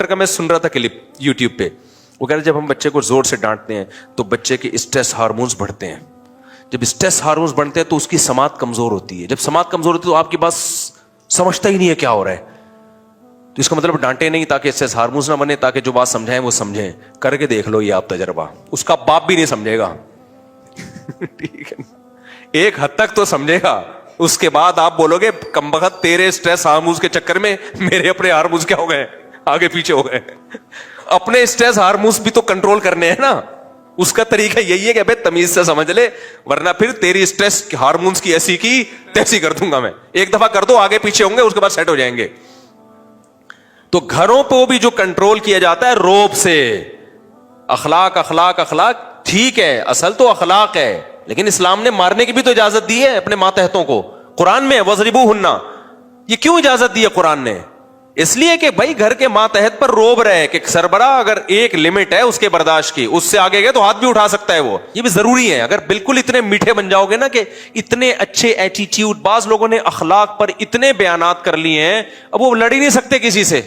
Doctor का मैं सुन रहा था क्लिप यूट्यूब पे, वो कह रहे जब हम बच्चे को जोर से डांटते हैं तो बच्चे के स्ट्रेस हार्मोन्स बढ़ते हैं। जब स्ट्रेस हार्मोन्स बढ़ते हैं तो उसकी समात कमजोर होती है। जब समात कमजोर होती है तो आपकी बात समझता ही नहीं है क्या हो रहा है। तो इसका मतलब डांटे नहीं ताकि स्ट्रेस हार्मोन्स ना बने, ताकि जो बात समझाएं वो समझें। करके देख लो ये आप तजर्बा, उसका बाप भी नहीं समझेगा। ठीक है, एक हद तक तो समझेगा, उसके बाद आप बोलोगे कमबख्त तेरे स्ट्रेस हार्मोन्स के चक्कर में मेरे अपने हार्मोन्स क्या हो गए, आगे पीछे हो गए। अपने स्ट्रेस हार्मोन्स भी तो कंट्रोल करने हैं ना। उसका तरीका यही है कि अबे तमीज से समझ ले, वरना फिर तेरी स्ट्रेस हार्मोन्स की ऐसी की तैसी कर दूंगा मैं। एक दफा कर दो, आगे पीछे होंगे, उसके बाद सेट हो जाएंगे। तो घरों पे भी जो कंट्रोल किया जाता है रोब से, अखलाक अखलाक अखलाक, ठीक है असल तो अखलाक है, लेकिन इस्लाम ने मारने की भी तो इजाजत दी है अपने मातहतों को। कुरान में वज़रिबू हुन्ना, ये क्यों इजाजत दी है कुरान ने? इसलिए कि भाई घर के मातहत पर रोब रहे कि सरबरा अगर एक लिमिट है उसके बर्दाश्त की, उससे आगे गए तो हाथ भी उठा सकता है वो। ये भी जरूरी है। अगर बिल्कुल इतने मीठे बन जाओगे ना कि इतने अच्छे एटीट्यूड, बाज लोगों ने अखलाक पर इतने बयानात कर लिए हैं, अब वो लड़ ही नहीं सकते किसी से।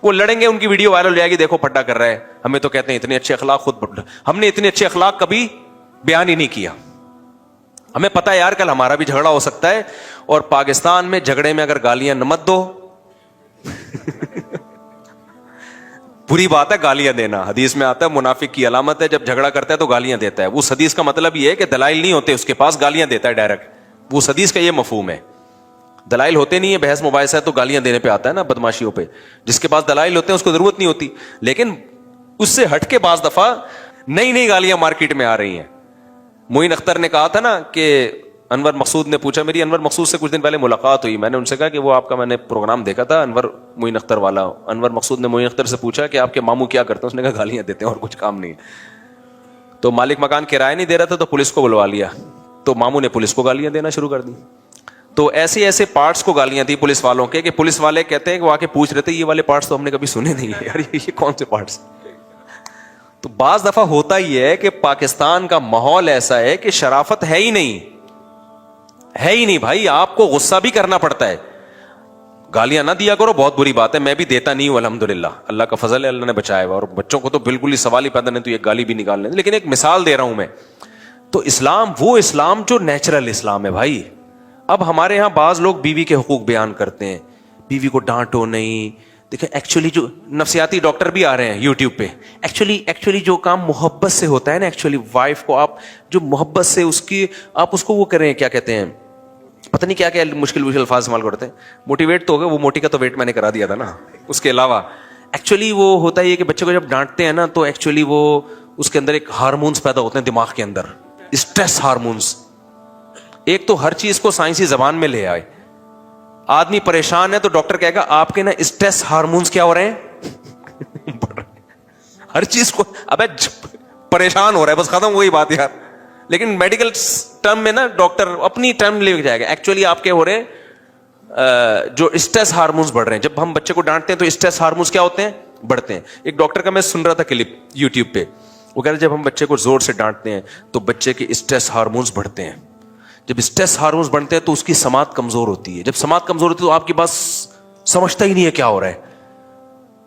वो लड़ेंगे, उनकी वीडियो वायरल हो जाएगी, देखो फट्टा कर रहा है। हमें तो कहते हैं इतने अच्छे अखलाक, खुद हमने इतने अच्छे अखलाक कभी बयान ही नहीं किया। हमें पता है यार कल हमारा भी झगड़ा हो सकता है, और पाकिस्तान में झगड़े में अगर गालियां न मत दो बुरी बात है गालियां देना। हदीस में आता है मुनाफिक की अलामत है जब झगड़ा करता है तो गालियां देता है। उस हदीस का मतलब ये है कि दलाइल नहीं होते उसके पास, गालियां देता है डायरेक्ट। उस हदीस का ये मफहूम है। दलाइल होते नहीं है, बहस मुबाहिसा है तो गालियां देने पे आता है ना, बदमाशियों पे। जिसके पास दलाइल होते हैं उसको जरूरत नहीं होती। लेकिन उससे हटके बाज दफा नई नई गालियां मार्केट में आ रही हैं। मोइन अख्तर ने कहा था ना कि अनवर मकसूद ने पूछा, मेरी अनवर मकसूद से कुछ दिन पहले मुलाकात हुई, मैंने उनसे कहा कि वो आपका मैंने प्रोग्राम देखा था अनवर मोइन अख्तर वाला। अनवर मकसूद ने मोइन अख्तर से पूछा कि आपके मामू क्या करते हैं? उसने कहा गालियां देते हैं और कुछ काम नहीं है। तो मालिक मकान किराया नहीं दे रहा था तो पुलिस को बुलवा लिया, तो मामू ने पुलिस को गालियां देना शुरू कर दी। तो ऐसे ऐसे पार्ट्स को गालियां दी पुलिस वालों के कि पुलिस वाले कहते हैं कि वो आके पूछ रहे थे ये वाले पार्ट्स तो हमने कभी सुने नहीं है यार, ये कौन से पार्ट्स? तो बाज दफा होता ही है कि पाकिस्तान का माहौल ऐसा है कि शराफत है ही नहीं, है ही नहीं भाई। आपको गुस्सा भी करना पड़ता है। गालियां ना दिया करो, बहुत बुरी बात है, मैं भी देता नहीं हूं अल्हम्दुलिल्लाह, अल्लाह का फजल है, अल्लाह ने बचाया हुआ। और बच्चों को तो बिल्कुल ही सवाल ही पैदा नहीं तो ये गाली भी निकाल लें। लेकिन एक मिसाल दे रहा हूं मैं। तो इस्लाम वो इस्लाम जो नेचुरल इस्लाम है भाई। अब हमारे यहां बाज लोग बीवी के हुकूक बयान करते हैं, बीवी को डांटो नहीं। देखिए एक्चुअली जो नफ्सियाती डॉक्टर भी आ रहे हैं यूट्यूब पे, एक्चुअली जो काम मोहब्बत से होता है ना, एक्चुअली वाइफ को आप जो मोहब्बत से उसकी आप उसको वो करें, क्या कहते हैं, पता नहीं क्या क्या मुश्किल अल्फाज इस्तेमाल करते हैं। मोटिवेट तो हो गए, वो मोटी का तो वेट मैंने करा दिया था ना। उसके अलावा एक्चुअली वो होता है कि बच्चे को जब डांटते हैं ना तो एक्चुअली वो उसके अंदर एक हार्मोन्स पैदा होते हैं दिमाग के अंदर, स्ट्रेस हार्मोन्स। एक तो हर चीज को साइंसी जबान में ले आए। आदमी परेशान है तो डॉक्टर कहेगा आपके ना स्ट्रेस हार्मोन्स क्या हो रहे हैं हर चीज को अबे परेशान हो रहा है, बस खत्म, वही बात यार। लेकिन मेडिकल टर्म में ना डॉक्टर अपनी टर्म ले जाएगा। एक्चुअली आपके हो रहे हैं जो स्ट्रेस हार्मोन्स बढ़ रहे हैं। जब हम बच्चे को डांटते हैं तो स्ट्रेस हार्मोन्स क्या होते हैं, बढ़ते हैं। एक डॉक्टर का मैं सुन रहा था क्लिप यूट्यूब पे, वो कह रहे जब हम बच्चे को जोर से डांटते हैं तो बच्चे के स्ट्रेस हार्मोन्स बढ़ते हैं। जब स्ट्रेस हार्मोन्स बढ़ते हैं तो उसकी समात कमजोर होती है। जब समात कमजोर होती है तो आपकी बात समझता ही नहीं है क्या हो रहा है।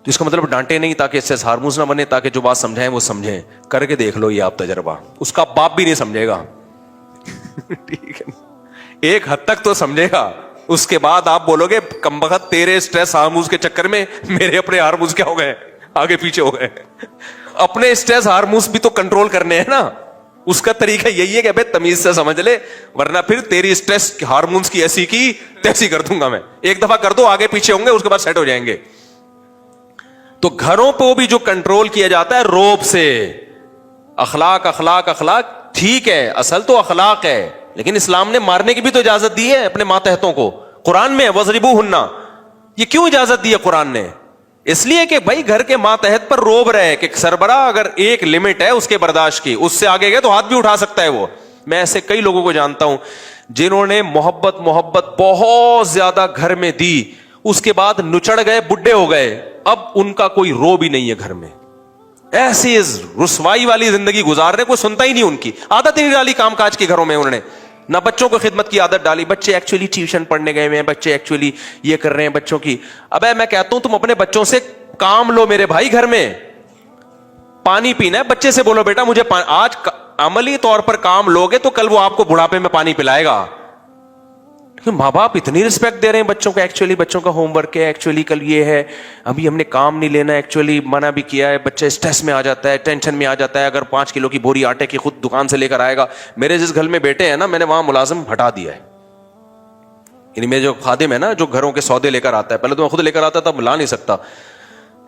तो इसका मतलब डांटे नहीं ताकि स्ट्रेस हार्मोन्स ना बने, ताकि जो बात समझाएं वो समझें। करके देख लो ये आप तजर्बा, उसका बाप भी नहीं समझेगा। ठीक है, एक हद तक तो समझेगा, उसके बाद आप बोलोगे कमबख्त तेरे स्ट्रेस हार्मोन्स के चक्कर में मेरे अपने हार्मोन्स क्या हो गए, आगे पीछे हो गए। अपने स्ट्रेस हार्मोन्स भी तो कंट्रोल करने हैं ना। उसका तरीका यही है कि अबे तमीज से समझ ले, वरना फिर तेरी स्ट्रेस हार्मोन्स की ऐसी की तैसी कर दूंगा मैं। एक दफा कर दो, आगे पीछे होंगे, उसके बाद सेट हो जाएंगे। तो घरों पे भी जो कंट्रोल किया जाता है रोब से, अखलाक अखलाक अखलाक, ठीक है असल तो अखलाक है, लेकिन इस्लाम ने मारने की भी तो इजाजत दी है अपने मातहतों को। कुरान में वज़रिबू हुन्ना, ये क्यों इजाजत दी है कुरान ने? इसलिए कि भाई घर के मातहत पर रोब रहे कि सरबरा अगर एक लिमिट है उसके बर्दाश्त की, उससे आगे गए तो हाथ भी उठा सकता है वो। मैं ऐसे कई लोगों को जानता हूं जिन्होंने मोहब्बत बहुत ज्यादा घर में दी, उसके बाद नुचड़ गए, बुढ़े हो गए, अब उनका कोई रो भी नहीं है घर में। ऐसी रुसवाई वाली जिंदगी गुजार रहे, कोई सुनता ही नहीं उनकी। आदत ही नहीं डाली काम काज के घरों में उन्होंने, ना बच्चों को खिदमत की आदत डाली। बच्चे एक्चुअली ट्यूशन पढ़ने गए हुए हैं, बच्चे एक्चुअली ये कर रहे हैं बच्चों की। अबे मैं कहता हूं तुम अपने बच्चों से काम लो मेरे भाई, घर में पानी पीना है, बच्चे से बोलो बेटा मुझे आज अमली तौर पर काम लोगे तो कल वो आपको बुढ़ापे में पानी पिलाएगा। माँ बाप इतनी रिस्पेक्ट दे रहे हैं बच्चों को, एक्चुअली बच्चों का होमवर्क है, एक्चुअली कल ये है, अभी हमने काम नहीं लेना, एक्चुअली मना भी किया है, बच्चा स्ट्रेस में आ जाता है, टेंशन में आ जाता है, अगर 5 किलो की बोरी आटे की खुद दुकान से लेकर आएगा। मेरे जिस घर में बेटे हैं ना, मैंने वहां मुलाजिम हटा दिया है, यानी मेरे जो खादिम है ना, जो घरों के सौदे लेकर आता है, पहले तो मैं खुद लेकर आता था, अब ला नहीं सकता,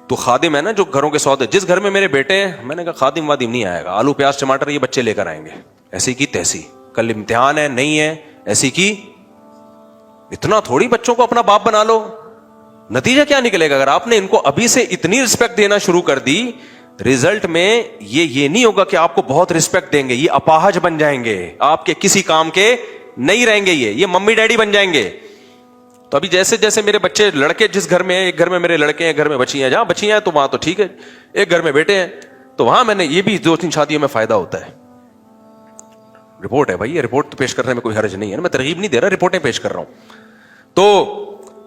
तो खादिम है ना जो घरों के सौदे, जिस घर में मेरे बेटे हैं, मैंने कहा खादिम वादिम नहीं आएगा, आलू प्याज टमाटर ये बच्चे लेकर आएंगे, ऐसी की तैसी, कल इम्तिहान है नहीं है, ऐसी की। इतना थोड़ी बच्चों को अपना बाप बना लो। नतीजा क्या निकलेगा? अगर आपने इनको अभी से इतनी रिस्पेक्ट देना शुरू कर दी, रिजल्ट में ये नहीं होगा कि आपको बहुत रिस्पेक्ट देंगे, ये अपाहज बन जाएंगे, आपके किसी काम के नहीं रहेंगे, ये मम्मी डैडी बन जाएंगे। तो अभी जैसे जैसे मेरे बच्चे लड़के जिस घर में है, एक घर में मेरे लड़के हैं, एक घर में बच्चियां, जहां बच्चियां हैं तो वहां तो ठीक है, एक घर में बेटे हैं, तो वहां मैंने ये भी 2-3 शादियों में फायदा होता है। रिपोर्ट है भाई, ये रिपोर्ट तो पेश करने में कोई हर्ज नहीं है ना, मैं तरगीब नहीं दे रहा, रिपोर्टें पेश कर रहा हूं। तो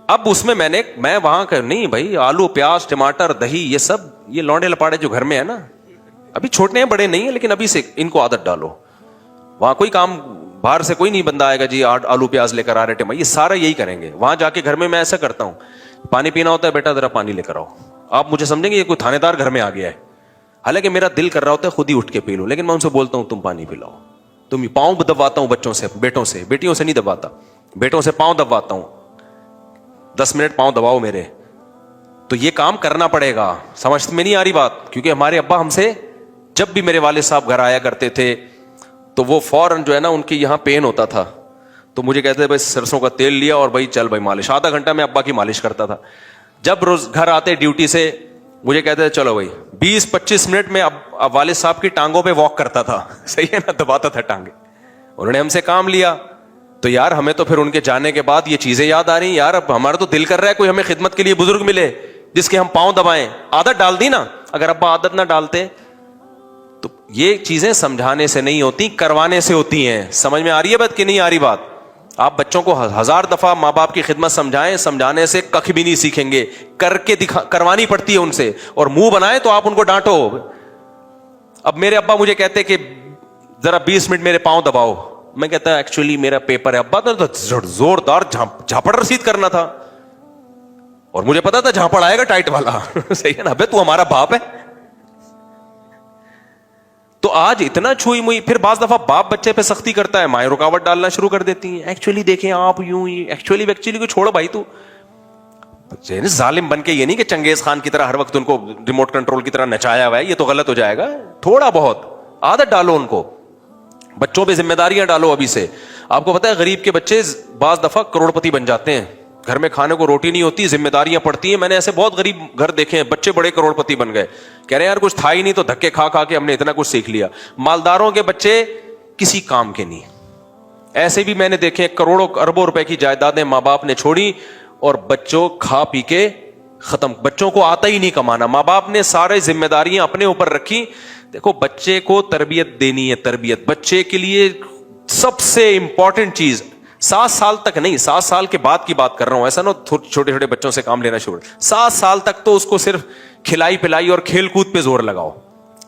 अब उसमें मैं वहां कर नहीं भाई, आलू प्याज टमाटर दही ये सब, ये लौंडे लपाड़े जो घर में है ना, अभी छोटे हैं बड़े नहीं है, लेकिन अभी से इनको आदत डालो। वहां कोई काम बाहर से कोई नहीं बंदा आएगा जी आलू प्याज लेकर आ रहे टमाटर, ये सारा यही करेंगे। वहां जाके घर में मैं ऐसा करता हूं, पानी पीना होता है, बेटा जरा पानी लेकर आओ। आप मुझे समझेंगे ये कोई थानेदार घर में आ गया है, हालांकि मेरा दिल कर रहा होता है खुद ही उठ के पी लो, लेकिन मैं उनसे बोलता हूं तुम पानी पिलाओ। तुम पांव दबाता हूं बच्चों से, बेटों से, बेटियों से नहीं दबाता, बेटों से पांव दबाता हूं, 10 मिनट पांव दबाओ मेरे। तो ये काम करना पड़ेगा, समझ में नहीं आ रही बात? क्योंकि हमारे अब्बा हमसे, जब भी मेरे वालिद साहब घर आया करते थे तो वो फौरन जो है ना, उनके यहां पेन होता था तो मुझे कहते थे भाई सरसों का तेल लिया और भाई चल भाई मालिश, आधा घंटा मैं अब्बा की मालिश करता था। जब रोज घर आते ड्यूटी से मुझे कहते थे चलो भाई 20-25 मिनट में अब वालिद साहब की टांगों पे वॉक करता था, सही है ना, दबाता था टांगे। उन्होंने हमसे काम लिया, तो यार हमें तो फिर उनके जाने के बाद ये चीजें याद आ रही, यार अब हमारा तो दिल कर रहा है कोई हमें खिदमत के लिए बुजुर्ग मिले जिसके हम पांव दबाएं। आदत डाल दी ना, अगर अब्बा आदत ना डालते तो ये चीजें समझाने से नहीं होती, करवाने से होती हैं। समझ में आ रही है बात कि नहीं आ रही बात? आप बच्चों को 1000 दफा माँ बाप की खिदमत समझाएं, समझाने से कख भी नहीं सीखेंगे, करके करवानी पड़ती है उनसे, और मुंह बनाए तो आप उनको डांटो। अब मेरे अब्बा मुझे कहते कि जरा 20 मिनट मेरे पांव दबाओ, मैं कहता एक्चुअली मेरा पेपर है अब्बा, तो जोरदार झापड़ रसीद करना था और मुझे पता था झापड़ आएगा टाइट वाला सही है ना, अबे तू हमारा बाप है। तो आज इतना छुई मुई, फिर बाज दफा बाप बच्चे पे सख्ती करता है, माएं रुकावट डालना शुरू कर देती हैं। एक्चुअली देखें आप यूं ही, एक्चुअली को छोड़ो भाई, तू जालिम बन के ये नहीं कि चंगेज खान की तरह हर वक्त उनको रिमोट कंट्रोल की तरह नचाया हुआ है, ये तो गलत हो जाएगा। थोड़ा बहुत आदत डालो उनको, बच्चों पे जिम्मेदारियां डालो अभी से। आपको पता है गरीब के बच्चे बाज दफा करोड़पति बन जाते हैं, घर में खाने को रोटी नहीं होती, जिम्मेदारियां पड़ती हैं। मैंने ऐसे बहुत गरीब घर देखे हैं, बच्चे बड़े करोड़पति बन गए, कह रहे हैं यार कुछ था ही नहीं तो धक्के खा खा के हमने इतना कुछ सीख लिया। मालदारों के बच्चे किसी काम के नहीं। ऐसे भी मैंने देखे करोड़ों अरबों रुपए की जायदादें माँ बाप ने छोड़ी और बच्चों खा पी के खत्म, बच्चों को आता ही नहीं कमाना, माँ बाप ने सारे जिम्मेदारियां अपने ऊपर रखी। देखो बच्चे को तरबियत देनी है, तरबियत बच्चे के लिए सबसे इंपॉर्टेंट चीज। 7 साल तक नहीं, 7 साल के बाद की बात कर रहा हूं, ऐसा ना छोटे छोटे बच्चों से काम लेना शुरू। 7 साल तक तो उसको सिर्फ खिलाई पिलाई और खेल कूद पे जोर लगाओ।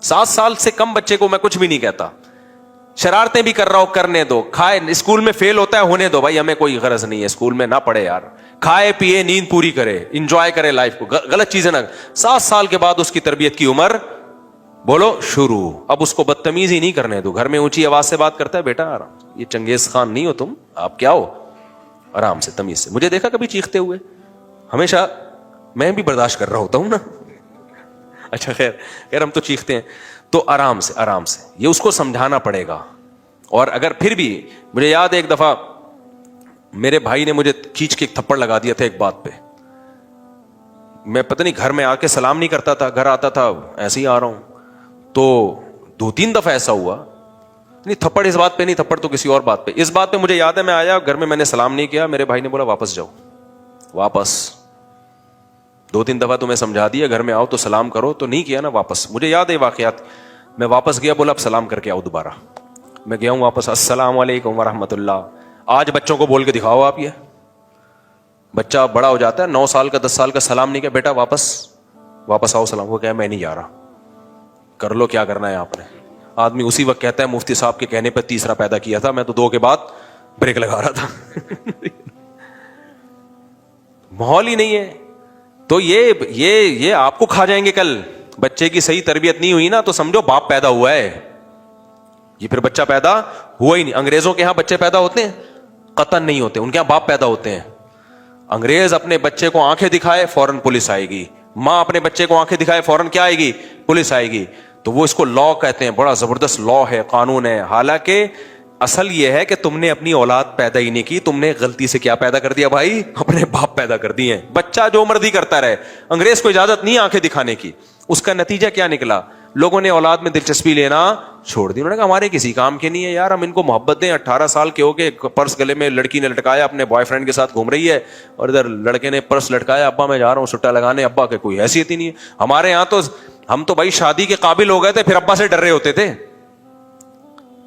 7 साल से कम बच्चे को मैं कुछ भी नहीं कहता, शरारतें भी कर रहा हो करने दो, खाए, स्कूल में फेल होता है होने दो भाई, हमें कोई गरज नहीं है स्कूल में ना पढ़े यार, खाए पिए नींद पूरी करे, इंजॉय करे लाइफ को, गलत चीजें ना। 7 साल के बाद उसकी तरबियत की उम्र बोलो शुरू। अब उसको बदतमीजी नहीं करने दो, घर में ऊंची आवाज से बात करता है, बेटा आराम, ये चंगेज खान नहीं हो तुम, आप क्या हो, आराम से तमीज से। मुझे देखा कभी चीखते हुए? हमेशा मैं भी बर्दाश्त कर रहा होता हूं ना अच्छा खैर हम तो चीखते हैं, तो आराम से आराम से ये उसको समझाना पड़ेगा। और अगर फिर भी, मुझे याद है एक दफा मेरे भाई ने मुझे खींच के एक थप्पड़ लगा दिया था एक बात पे, मैं पता नहीं घर में आके सलाम नहीं करता था, घर आता था ऐसे ही आ रहा हूं, तो 2-3 दफा ऐसा हुआ। नहीं थप्पड़ इस बात पे नहीं, थप्पड़ तो किसी और बात पे। इस बात पे मुझे याद है मैं आया घर में, मैंने सलाम नहीं किया, मेरे भाई ने बोला वापस जाओ, वापस 2-3 दफा तुम्हें समझा दिया घर में आओ तो सलाम करो, तो नहीं किया ना वापस। मुझे याद है वाकयात, मैं वापस गया, बोला अब सलाम करके आओ दोबारा। मैं गया हूं वापस, अस्सलाम वालेकुम वरहमतुल्लाह। आज बच्चों को बोल के दिखाओ आप, ये बच्चा बड़ा हो जाता है 9 साल का 10 साल का, सलाम नहीं किया, बेटा वापस واپس آؤ سلام کو کہا میں نہیں جا رہا, کر لو کیا کرنا ہے آپ نے. آدمی اسی وقت کہتا ہے مفتی صاحب کے کہنے پہ تیسرا پیدا کیا تھا, میں تو 2 کے بعد بریک لگا رہا تھا. ماحول ہی نہیں ہے. تو یہ آپ کو کھا جائیں گے کل. بچے کی صحیح تربیت نہیں ہوئی نا تو سمجھو باپ پیدا ہوا ہے, یہ پھر بچہ پیدا ہوا ہی نہیں. انگریزوں کے یہاں بچے پیدا ہوتے ہیں؟ قطعاً نہیں ہوتے, ان کے یہاں باپ پیدا ہوتے ہیں. انگریز اپنے بچے کو آنکھیں دکھائے فوراً پولیس آئے گی, ماں اپنے بچے کو آنکھیں دکھائے فوراً کیا آئے گی؟ پولیس آئے گی. تو وہ اس کو لا کہتے ہیں, بڑا زبردست لا ہے, قانون ہے. حالانکہ اصل یہ ہے کہ تم نے اپنی اولاد پیدا ہی نہیں کی, تم نے غلطی سے کیا پیدا کر دیا بھائی؟ اپنے باپ پیدا کر دیے. بچہ جو مرضی کرتا رہے, انگریز کو اجازت نہیں آنکھیں دکھانے کی. اس کا نتیجہ کیا نکلا؟ لوگوں نے اولاد میں دلچسپی لینا چھوڑ دی. انہوں نے کہا ہمارے کسی کام کے نہیں ہے یار, ہم ان کو محبت دیں. 18 سال کے ہو کے پرس گلے میں لڑکی نے لٹکایا, اپنے بوائے فرینڈ کے ساتھ گھوم رہی ہے, اور ادھر لڑکے نے پرس لٹکایا, ابا میں جا رہا ہوں سٹا لگانے. ابا کے کوئی حیثیت ہی نہیں ہے. ہمارے یہاں تو ہم تو بھائی شادی کے قابل ہو گئے تھے, پھر ابا سے ڈر رہے ہوتے تھے,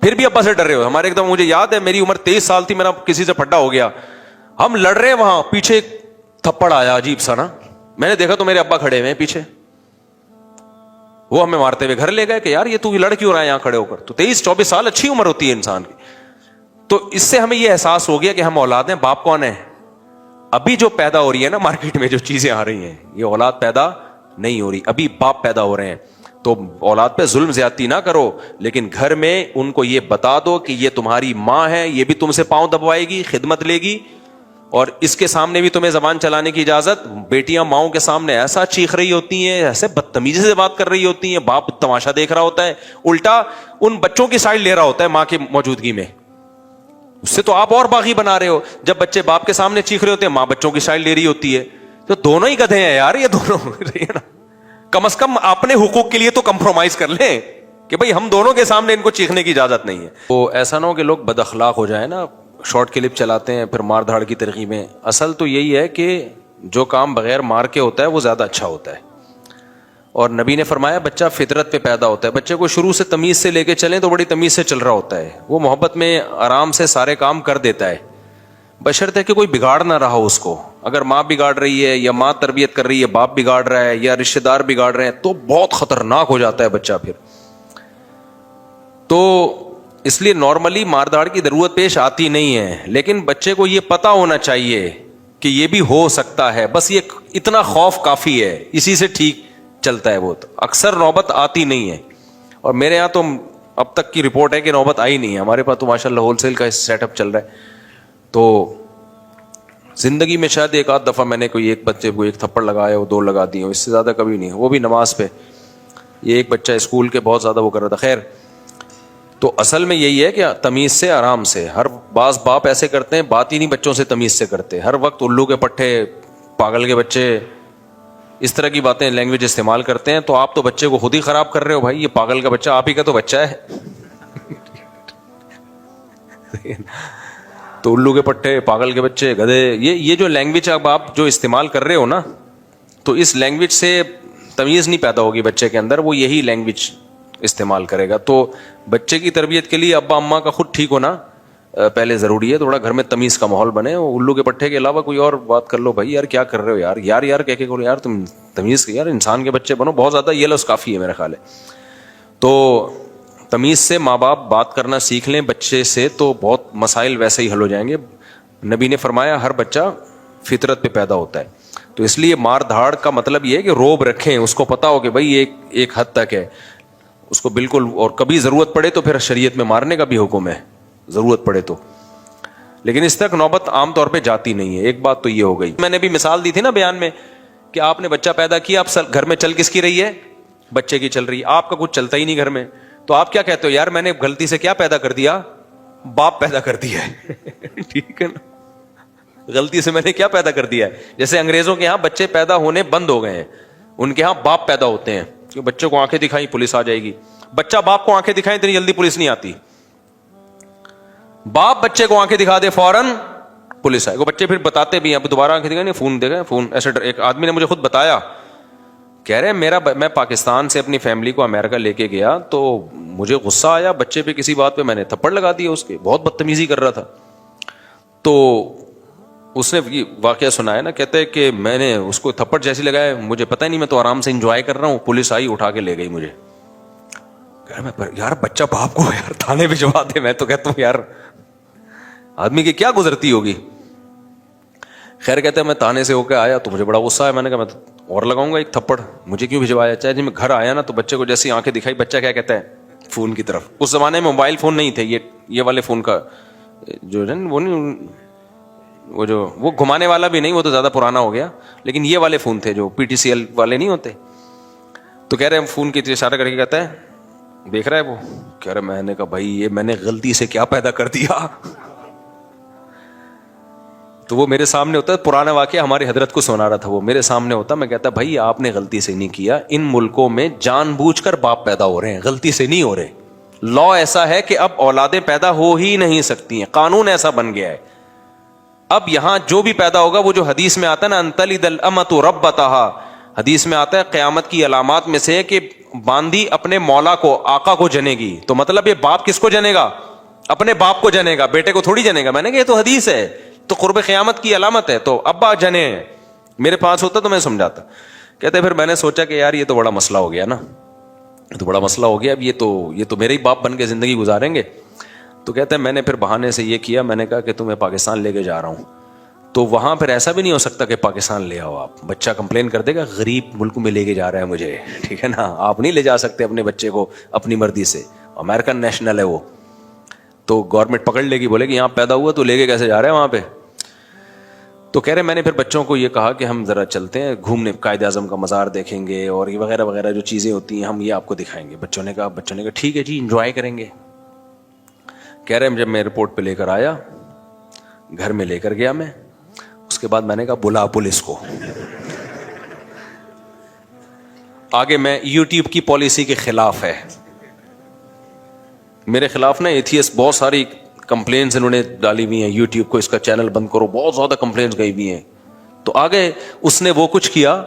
پھر بھی ابا سے ڈر رہے ہو. ہمارے ایک دم مجھے یاد ہے, میری عمر 23 سال تھی, میرا کسی سے پھڈا ہو گیا, ہم لڑ رہے, وہاں پیچھے تھپڑ آیا عجیب سا نا, میں نے دیکھا تو میرے ابا کھڑے ہوئے ہیں پیچھے, وہ ہمیں مارتے ہوئے گھر لے گئے کہ یار یہ تو لڑ کیوں رہا ہے یہاں کھڑے ہو کر. تو 23-24 سال اچھی عمر ہوتی ہے انسان کی. تو اس سے ہمیں یہ احساس ہو گیا کہ ہم اولاد ہیں, باپ کون ہے؟ ابھی جو پیدا ہو رہی ہے نا مارکیٹ میں جو چیزیں آ رہی ہیں, یہ اولاد پیدا نہیں ہو رہی, ابھی باپ پیدا ہو رہے ہیں. تو اولاد پہ ظلم زیادتی نہ کرو, لیکن گھر میں ان کو یہ بتا دو کہ یہ تمہاری ماں ہے, یہ بھی تم سے پاؤں دبوائے گی, خدمت لے گی, اور اس کے سامنے بھی تمہیں زبان چلانے کی اجازت. بیٹیاں ماؤں کے سامنے ایسا چیخ رہی ہوتی ہیں, ایسے بدتمیزی سے بات کر رہی ہوتی ہیں, باپ تماشا دیکھ رہا ہوتا ہے, الٹا ان بچوں کی سائڈ لے رہا ہوتا ہے ماں کی موجودگی میں. اس سے تو آپ اور باغی بنا رہے ہو. جب بچے باپ کے سامنے چیخ رہے ہوتے ہیں, ماں بچوں کی سائڈ لے رہی ہوتی ہے. تو دونوں ہی گدھے ہیں یار, یہ دونوں. کم از کم اپنے حقوق کے لیے تو کمپرومائز کر لیں کہ بھائی ہم دونوں کے سامنے ان کو چیخنے کی اجازت نہیں ہے. تو ایسا نہ ہو کہ لوگ بد اخلاق ہو جائیں نا, شارٹ کلپ چلاتے ہیں پھر مار دھاڑ کی ترغیبیں. اصل تو یہی ہے کہ جو کام بغیر مار کے ہوتا ہے وہ زیادہ اچھا ہوتا ہے. اور نبی نے فرمایا بچہ فطرت پہ پیدا ہوتا ہے. بچے کو شروع سے تمیز سے لے کے چلیں تو بڑی تمیز سے چل رہا ہوتا ہے, وہ محبت میں آرام سے سارے کام کر دیتا ہے, بشرط ہے کہ کوئی بگاڑ نہ رہا ہو اس کو. اگر ماں بگاڑ رہی ہے یا ماں تربیت کر رہی ہے, باپ بگاڑ رہا ہے یا رشتہ دار بگاڑ رہے ہیں, تو بہت خطرناک ہو جاتا ہے بچہ پھر. تو اس لیے نارملی مار داڑ کی ضرورت پیش آتی نہیں ہے, لیکن بچے کو یہ پتا ہونا چاہیے کہ یہ بھی ہو سکتا ہے. بس یہ اتنا خوف کافی ہے, اسی سے ٹھیک چلتا ہے. وہ اکثر نوبت آتی نہیں ہے, اور میرے یہاں تو اب تک کی رپورٹ ہے کہ نوبت آئی نہیں ہے. ہمارے پاس تو ماشاء اللہ ہول سیل کا سیٹ اپ چل رہا ہے. تو زندگی میں شاید ایک آدھ دفعہ میں نے کوئی ایک بچے کو ایک تھپڑ لگایا ہو, 2 لگا دیے ہو, اس سے زیادہ کبھی نہیں, وہ بھی نماز پہ. یہ ایک بچہ اسکول کے بہت زیادہ وہ کر رہا تھا. خیر, تو اصل میں یہی ہے کہ تمیز سے, آرام سے. ہر بعض باپ ایسے کرتے ہیں بات ہی نہیں بچوں سے تمیز سے کرتے, ہر وقت الو کے پٹھے, پاگل کے بچے, اس طرح کی باتیں لینگویج استعمال کرتے ہیں. تو آپ تو بچے کو خود ہی خراب کر رہے ہو بھائی. یہ پاگل کا بچہ آپ ہی کا تو بچہ ہے. تو الو کے پٹھے, پاگل کے بچے, گدھے, یہ جو لینگویج اب آپ جو استعمال کر رہے ہو نا, تو اس لینگویج سے تمیز نہیں پیدا ہوگی بچے کے اندر, وہ یہی لینگویج استعمال کرے گا. تو بچے کی تربیت کے لیے ابا اماں کا خود ٹھیک ہونا پہلے ضروری ہے. تھوڑا گھر میں تمیز کا ماحول بنے. الو کے پٹھے کے علاوہ کوئی اور بات کر لو بھائی, یار کیا کر رہے ہو یار, یار یار کہہ کے کرو یار, تم تمیز یار انسان کے بچے بنو. بہت زیادہ یہ لفظ کافی ہے میرا خیال ہے. تو تمیز سے ماں باپ بات کرنا سیکھ لیں بچے سے, تو بہت مسائل ویسے ہی حل ہو جائیں گے. نبی نے فرمایا ہر بچہ فطرت پہ پیدا ہوتا ہے. تو اس لیے مار دھاڑ کا مطلب یہ ہے کہ روب رکھیں, اس کو پتا ہو کہ بھائی ایک حد تک ہے, اس کو بالکل. اور کبھی ضرورت پڑے تو پھر شریعت میں مارنے کا بھی حکم ہے, ضرورت پڑے تو. لیکن اس تک نوبت عام طور پہ جاتی نہیں ہے. ایک بات تو یہ ہو گئی. میں نے بھی مثال دی تھی نا بیان میں کہ آپ نے بچہ پیدا کیا, اب گھر میں چل کس کی رہی ہے؟ بچے کی چل رہی ہے. آپ کا کچھ چلتا ہی نہیں گھر میں, تو آپ کیا کہتے ہو, یار میں نے غلطی سے کیا پیدا کر دیا؟ باپ پیدا کر دیا ہے. ٹھیک ہے نا, غلطی سے میں نے کیا پیدا کر دیا ہے. جیسے انگریزوں کے یہاں بچے پیدا ہونے بند ہو گئے ہیں, ان کے یہاں باپ پیدا ہوتے ہیں. کہ بچوں کو آنکھیں دکھائیں پولیس آ جائے گی. بچہ باپ کو آنکھیں دکھائیں اتنی جلدی پولیس نہیں آتی. باپ بچے کو آنکھیں دکھا دے فوراً پولیس آئے. وہ بچے پھر بتاتے بھی ہیں, اب دوبارہ آنکھیں دکھائیں, فون دیکھیں, فون ایسے. ایک آدمی نے مجھے خود بتایا, کہہ رہے میں پاکستان سے اپنی فیملی کو امریکہ لے کے گیا, تو مجھے غصہ آیا بچے پہ, کسی بات پہ میں نے تھپڑ لگا دیا اس کے, بہت بدتمیزی کر رہا تھا. تو اس نے یہ واقعہ سنایا نا, کہتے ہیں کہ میں نے اس کو تھپڑ جیسی لگایا, مجھے پتہ ہی نہیں, میں تو آرام سے انجوائے کر رہا ہوں, پولیس آئی اٹھا کے لے گئی مجھے. یار بچہ باپ کو یار تھانے بھجوا دے. میں تو کہتا ہوں یار آدمی کی کیا گزرتی ہوگی. خیر کہتے ہیں میں تھانے سے ہو کے آیا تو مجھے بڑا غصہ ہے, میں نے کہا میں اور لگاؤں گا ایک تھپڑ, مجھے کیوں بھجوایا. چاہے جب میں گھر آیا نا تو بچے کو جیسی آنکھیں دکھائی, بچہ کیا کہتا ہے فون کی طرف. اس زمانے میں موبائل فون نہیں تھے, یہ والے فون کا جو ہے وہ نہیں, وہ گھمانے والا بھی نہیں, وہ تو زیادہ پرانا ہو گیا, لیکن یہ والے فون تھے جو پی ٹی سی ایل والے نہیں ہوتے. تو کہہ رہے ہیں فون کی اشارہ کر کے کہتا ہے دیکھ رہا ہے وہ, کہہ رہے میں نے کہا بھائی یہ میں نے غلطی سے کیا پیدا کر دیا. تو وہ میرے سامنے ہوتا ہے, پرانا واقعہ ہماری حضرت کو سنا رہا تھا, وہ میرے سامنے ہوتا, میں کہتا بھائی آپ نے غلطی سے نہیں کیا, ان ملکوں میں جان بوجھ کر باپ پیدا ہو رہے ہیں, غلطی سے نہیں ہو رہے. لا ایسا ہے کہ اب اولادیں پیدا ہو ہی نہیں سکتی ہیں, قانون ایسا بن گیا ہے. اب یہاں جو بھی پیدا ہوگا, وہ جو حدیث میں آتا ہے نا انتلد الامۃ ربتہا, حدیث میں آتا ہے قیامت کی علامات میں سے کہ باندی اپنے مولا کو, آقا کو جنے گی. تو مطلب یہ باپ کس کو جنے گا, اپنے باپ کو جنے گا, بیٹے کو تھوڑی جنے گا. میں نے کہا یہ تو حدیث ہے, تو قرب قیامت کی علامت ہے, تو ابا جنے ہیں. میرے پاس ہوتا تو میں سمجھاتا. کہتے پھر میں نے سوچا کہ یار یہ تو بڑا مسئلہ ہو گیا نا, یہ تو بڑا مسئلہ ہو گیا, اب یہ تو میرے ہی باپ بن کے زندگی گزاریں گے. تو کہتے ہیں میں نے پھر بہانے سے یہ کیا, میں نے کہا کہ تمہیں پاکستان لے کے جا رہا ہوں, تو وہاں پھر ایسا بھی نہیں ہو سکتا کہ پاکستان لے آؤ آپ, بچہ کمپلین کر دے گا غریب ملک میں لے کے جا رہا ہے مجھے, ٹھیک ہے نا, آپ نہیں لے جا سکتے اپنے بچے کو اپنی مرضی سے, امریکن نیشنل ہے وہ, تو گورنمنٹ پکڑ لے گی, بولے کہ یہاں پیدا ہوا تو لے کے کیسے جا رہے ہیں وہاں پہ. تو کہہ رہے میں نے پھر بچوں کو یہ کہا کہ ہم ذرا چلتے ہیں گھومنے, قائد اعظم کا مزار دیکھیں گے اور یہ وغیرہ وغیرہ جو چیزیں ہوتی ہیں ہم یہ آپ کو دکھائیں گے. بچوں نے کہا ٹھیک ہے جی انجوائے کریں گے. کہہ رہے جب میں ایئرپورٹ پہ لے کر آیا, گھر میں لے کر گیا میں, اس کے بعد میں نے کہا بلا پولیس کو. آگے میں یوٹیوب کی پالیسی کے خلاف ہے, میرے خلاف نا ایتھیسٹ بہت ساری کمپلینز انہوں نے ڈالی ہوئی ہیں یوٹیوب کو, اس کا چینل بند کرو, بہت زیادہ کمپلینز گئی ہوئی ہیں. تو آگے اس نے وہ کچھ کیا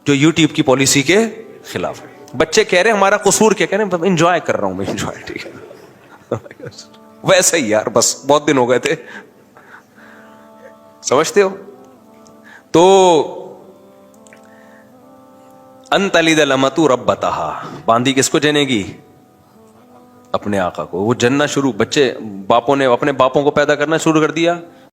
جو یوٹیوب کی پالیسی کے خلاف. بچے کہہ رہے ہمارا قصور کیا, کہہ رہے انجوائے کر رہا ہوں میں, انجوائے, ٹھیک ہے ویسے ہی یار, بس بہت دن ہو گئے تھے, سمجھتے ہو. تو انتلد الامۃ ربتہا, باندی کس کو جنے گی, اپنے آقا کو. وہ جننا شروع, بچے باپوں نے اپنے باپوں کو پیدا کرنا شروع کر دیا,